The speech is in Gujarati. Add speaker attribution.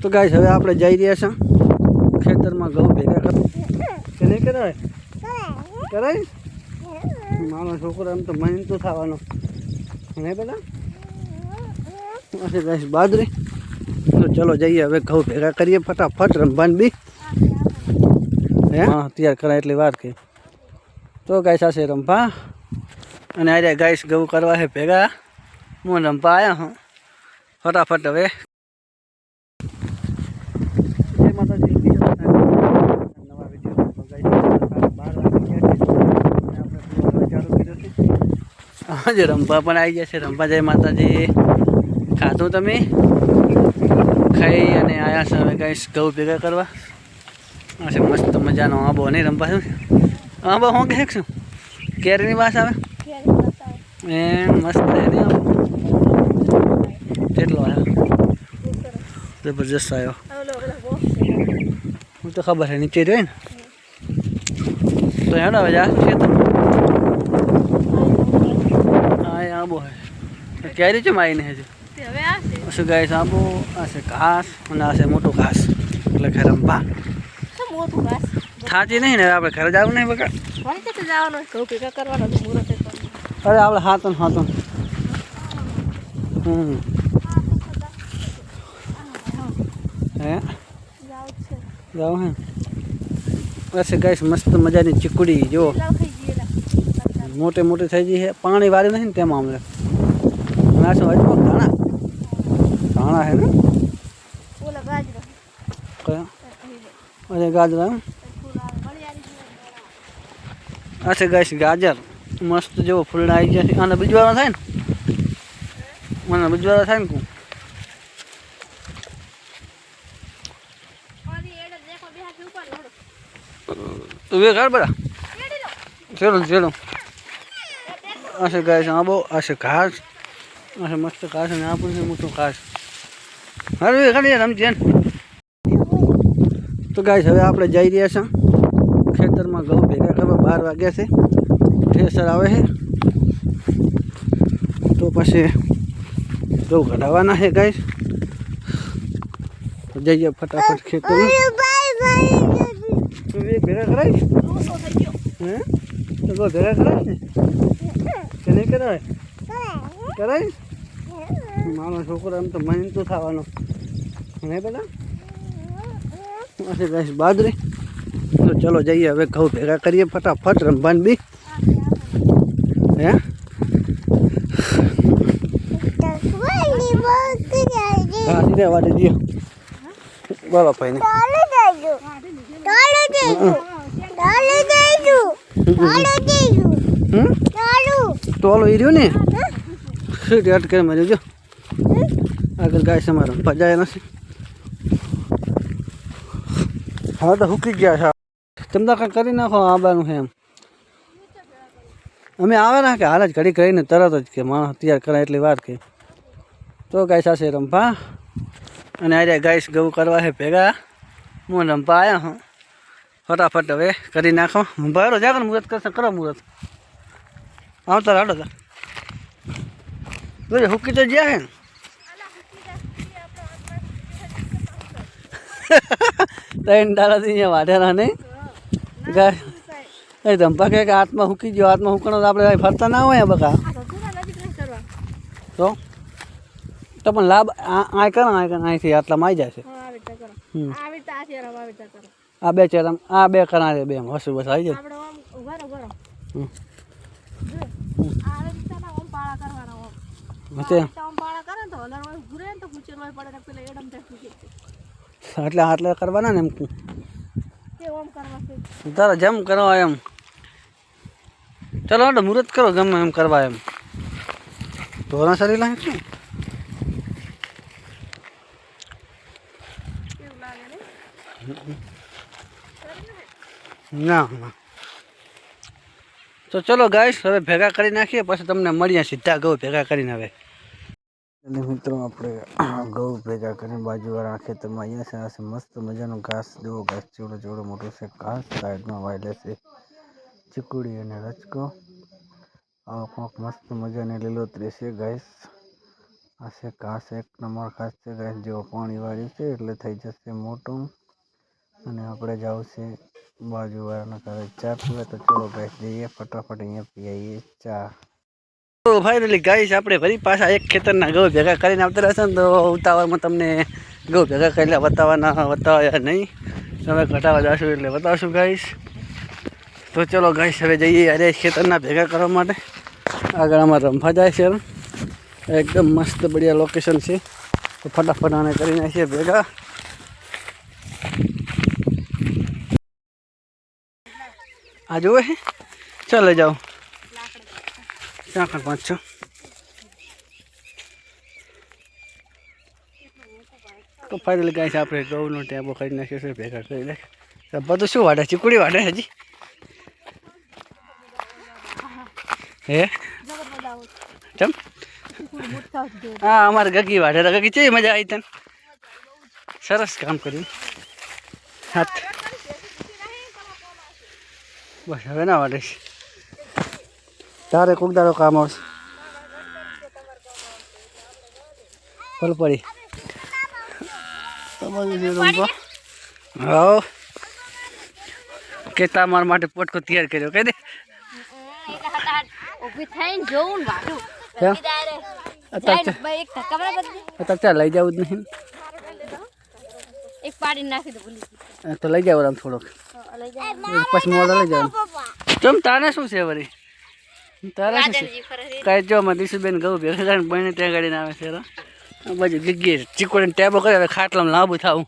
Speaker 1: તો ગાઈસ હવે આપણે જઈ રહ્યા છીએ ખેતરમાં ઘઉં ભેગા કરવા કે નહીં કરાય કરાય મારો છોકરો એમ તો મહેનત તો થવાનો નહીં બેટા ગાઈસ બાજરી તો ચલો જઈએ હવે ઘઉં ભેગા કરીએ ફટાફટ રમવાનું બી હે હા તૈયાર કરાય એટલી વાર કે તો ગાઈસ આશે રંભા અને આ ગાઈસ ઘઉં કરવા છે ભેગા હું રંભા આવ્યા હું ફટાફટ હવે જય માતાજી નવા વિડીયો આજે રંભા પણ આવી જશે રંભા જય માતાજી ખાધું તમે ખાઈ અને આવ્યા છે હવે ગાઈસ ઘઉં ભેગા કરવા આ મસ્ત મજાનો આંબો નહીં રંભા છે આંબો હું કહે છું કેરીની વાસ આવે એ મસ્ત એની આંબો કેટલો આવ્યો જબરજસ્ત આવ્યો હું તો ખબર છે નીચે રહ્યો ને તો હેડો હવે જા છે તો હા એ આંબો છે કેરી છે માઈને હજી શું ગાઈસ આંબો આ છે ઘાસ અને આ છે મોટું ઘાસ એટલે ઘરે રંભા થાચી નહીં ને આપણે ઘરે જવું નહીં બકા અરે આપણે હાથન હાથન હે જાવ હે બસ ગાઈસ મસ્ત મજાની ચીકુડી જો મોટી મોટી થઈ ગઈ છે પાણી વાળી નથી ને તેમાં અમને આ શું હજુ ધાણા ધાણા હે ને કયા અરે ગાજર આ છે ગાઈસ ગાજર મસ્ત જેવો ફૂલડા આવી ગયા છે આને બીજવાળા થાય ને મને બીજવાળા થાય ને કું વે ઘર બરા ચલો ચલો આ છે ગાઈસ આંબો આ છે ઘાસ આ છે મસ્ત ઘાસ અને આ પણ છે મોટું ઘાસ હવે ખાલી રમજે તો ગાઈસ હવે આપણે જઈ રહ્યા છીએ ખેતરમાં ઘઉં ભેગા કરવા 12 વાગ્યા છે થ્રેસર આવે છે તો પછી ઘઉં કઢાવવાના છે ગાઈસ તો જઈએ ફટાફટ ખેતરમાં ભેગા કરાય હે તો ભેગા કરાય ને કે નહીં કરાય કરાય મારો છોકરો એમ તો મહેનત તો થવાનો નહીં બેટા આ ગાઈસ બાજરી તો ચલો જઈએ હવે ઘઉં ભેગા કરીએ ફટાફટ રમવાનું બી હે હા રહેવા દેજો બોલો ભાઈ ને ટોલો એ રહ્યો ને અટકે મારે જો આગળ ગાય છે મારા ભજાય નથી હા તો હુકી ગયા છે તમને કાંઈ કરી નાખો આબાનું છે એમ અમે આવે ને કે હાલ જ ઘડી કરીને તરત જ કે માણસ તૈયાર કરાય એટલી વાર કે તો ગાય સાસે રંભા અને આજે ગાઈસ ઘઉં કરવા છે ભેગા હું રંભા આવ્યા હું ફટાફટ હવે કરી નાખો ભાઈરો જાગર મુહૂર્ત કરશે કરો મુહૂર્ત આવતા રાડો તા જોજે હુકી તો જ્યાં હે ને ત્રણ દાડાથી અહીંયા વાઢેલા નહીં ગાય એ રંભા કે હાથમાં હુકી ગયો હાથમાં હુકણો તો આપણે ફરતા ના હોય બકા તો પણ લાભ આ કરો અહીંથી આટલામાં આવી જાય છે આ બે ચેરમ આ બે કરા છે બે હસું બસ આવી જાય એટલે આટલા કરવાના ને એમ તારા જેમ કરવા એમ ચાલો એટલે મુહૂર્ત કરો ગમે એમ કરવા એમ ધોરણ શરીર લાગે શું ના ના તો ચલો ગાઈસ હવે ભેગા કરી નાખીએ પછી તમને મળીએ સીધા ઘઉં ભેગા કરીને હવે એટલે મિત્રો આપણે ઘઉં ભેગા કરીને બાજુવાળા ખેતરમાં અહીંયા છે મસ્ત મજાનું ઘાસ જેવો ઘાસ જેવડો જેવડો મોટો છે ઘાસ સાઈડમાં વાયેલે છે ચીકુડી અને રચકો આવો કોક મસ્ત મજાની લીલોતરી છે ગાઈસ આ છે ઘાસ એક નંબર ઘાસ છે ગાઈસ, જેવો પાણી વાળ્યું છે એટલે થઈ જશે મોટું. અને આપણે જવું છે બાજુવાળાના ઘરે ચા પીવા. તો ચલો ગાઈસ જઈએ ફટાફટ અહીંયા પી આવીએ ચા. તો ફાઇનલી ગાઈસ આપણે ફરી પાછા એક ખેતરના ઘઉં ભેગા કરીને આવતા રહેશે ને, તો ઉતાવળમાં તમને ઘઉં ભેગા કરીને બતાવ્યા નહીં. તમે ઘટાવા જશું એટલે બતાવશું ગાઈસ. તો ચલો ગાઈસ હવે જઈએ અરે ખેતરના ભેગા કરવા માટે. આગળ આમાં રંભા જાય છે, એકદમ મસ્ત બઢિયા લોકેશન છે. તો ફટાફટ આને કરી નાખીએ ભેગા. આ જોવે છે, ચાલો જાઓ ચાકણ 5-6. તો ફાઇનલી ગાઈસ આપણે ઘઉંનો ટેબો કરી નાખ્યો છે, ભેગા કરી નાખ. બધું શું વાડે? ચીકુડી વાડે હજી? હે ચમ? હા અમારે ગગી વાડે. ગગી છે મજા આવી તને? સરસ કામ કર્યું. હાથ બસ હવે ના વાડે. તારે કોક દાડો કામ આવશે. ફલ પડી હા કે તમારા માટે પોટકો તૈયાર કર્યો કહી દે. અત્યારે લઈ જવું જ નહીં તો લઈ જાવ આમ થોડોક પછી મોડો લઈ જાવ. કેમ તારે શું છે વળી? તારે શું છે? કાંઈ જો અમારે દીશુબેન ઘઉં ભેગા બને ત્યાં ગાડીને આવે છે. બાજુ ગીગી ચીકોડીને ટેબો કરે, હવે ખાટલામાં લાંબુ થાવું.